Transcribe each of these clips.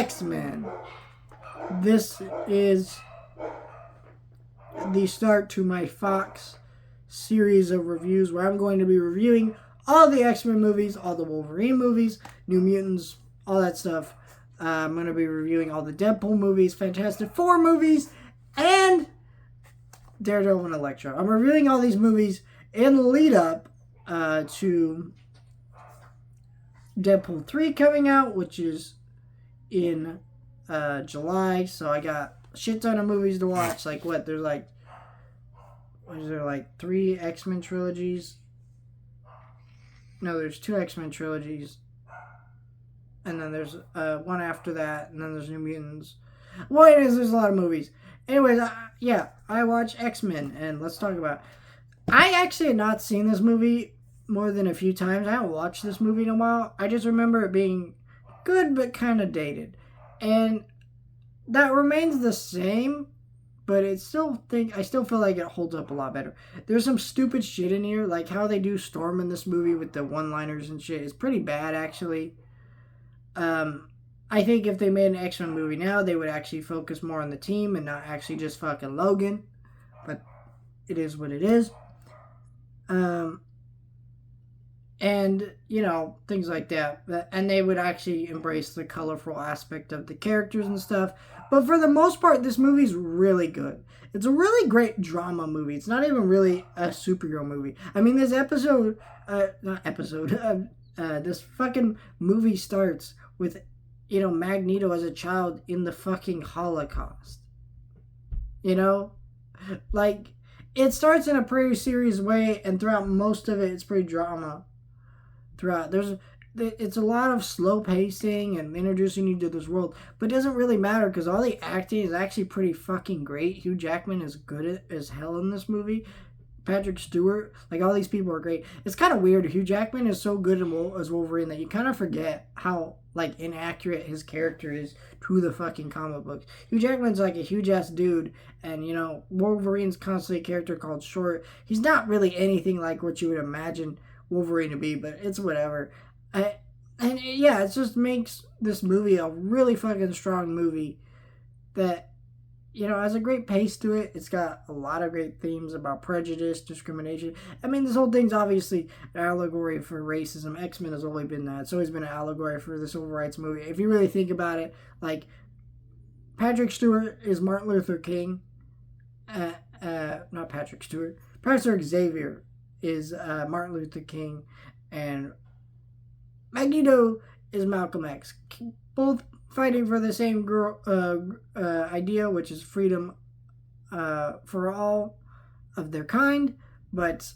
X-Men. This is the start to my Fox series of reviews where I'm going to be reviewing all the X-Men movies, all the Wolverine movies, New Mutants, all that stuff. I'm going to be reviewing all the Deadpool movies, Fantastic Four movies, and Daredevil and Elektra. I'm reviewing all these movies in the lead up to Deadpool 3 coming out, which is in July. So I got a shit ton of movies to watch. Like what? There's like, what is there, like 3 X-Men trilogies? No, there's 2 X-Men trilogies. And then there's one after that, and then there's New Mutants. Well, there's a lot of movies. Anyways, I watch X-Men, and let's talk about it. I actually had not seen this movie more than a few times. I haven't watched this movie in a while. I just remember it being good, but kind of dated. And that remains the same, but I still feel like it holds up a lot better. There's some stupid shit in here, like how they do Storm in this movie with the one-liners and shit. It's pretty bad, actually. I think if they made an X-Men movie now, they would actually focus more on the team and not actually just fucking Logan. But it is what it is. And, you know, things like that. And they would actually embrace the colorful aspect of the characters and stuff. But for the most part, this movie's really good. It's a really great drama movie. It's not even really a superhero movie. I mean, this this fucking movie starts with, you know, Magneto as a child in the fucking Holocaust. You know? Like, it starts in a pretty serious way, and throughout most of it, it's pretty drama. Throughout, it's a lot of slow pacing and introducing you to this world, but it doesn't really matter because all the acting is actually pretty fucking great. Hugh Jackman is good as hell in this movie. Patrick Stewart, like all these people are great. It's kind of weird. Hugh Jackman is so good as Wolverine that you kind of forget how like inaccurate his character is to the fucking comic books. Hugh Jackman's like a huge ass dude, and you know Wolverine's constantly a character called Short. He's not really anything like what you would imagine Wolverine to be, but it's whatever. And yeah, it just makes this movie a really fucking strong movie that, you know, has a great pace to it. It's got a lot of great themes about prejudice, discrimination. I mean, this whole thing's obviously an allegory for racism. X-Men has always been that. It's always been an allegory for the civil rights movie. If you really think about it, like, Patrick Stewart is Martin Luther King. Not Patrick Stewart. Professor Xavier is Martin Luther King. And Magneto is Malcolm X. Both fighting for the same idea, which is freedom for all of their kind, but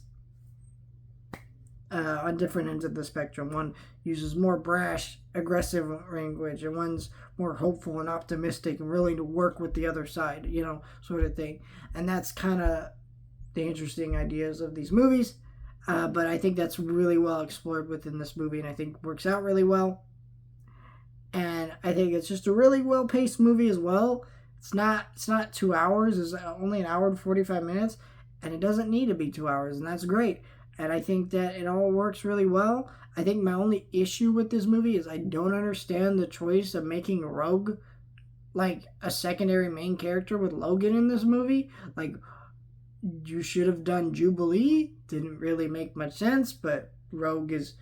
on different ends of the spectrum. One uses more brash, aggressive language, and one's more hopeful and optimistic and willing to work with the other side, you know, sort of thing. And that's kind of the interesting ideas of these movies. But I think that's really well explored within this movie, and I think works out really well. And I think it's just a really well-paced movie as well. It's not 2 hours. It's only an hour and 45 minutes, and it doesn't need to be 2 hours, and that's great. And I think that it all works really well. I think my only issue with this movie is I don't understand the choice of making Rogue like a secondary main character with Logan in this movie. Like, you should have done Jubilee. Didn't really make much sense, but Rogue is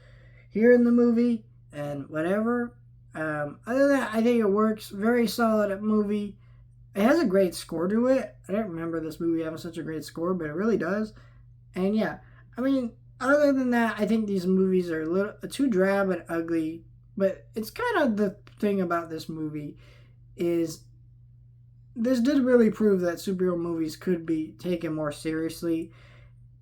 here in the movie, and whatever. Other than that, I think it works. Very solid movie. It has a great score to it. I don't remember this movie having such a great score, but it really does. And yeah, I mean, other than that, I think these movies are a little too drab and ugly. But it's kind of the thing about this movie is this did really prove that superhero movies could be taken more seriously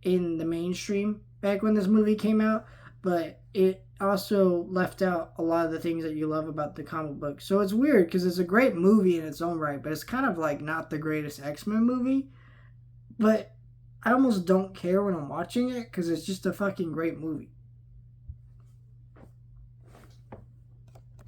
in the mainstream back when this movie came out. But it also left out a lot of the things that you love about the comic book. So it's weird because it's a great movie in its own right, but it's kind of like not the greatest X-Men movie. But I almost don't care when I'm watching it because it's just a fucking great movie.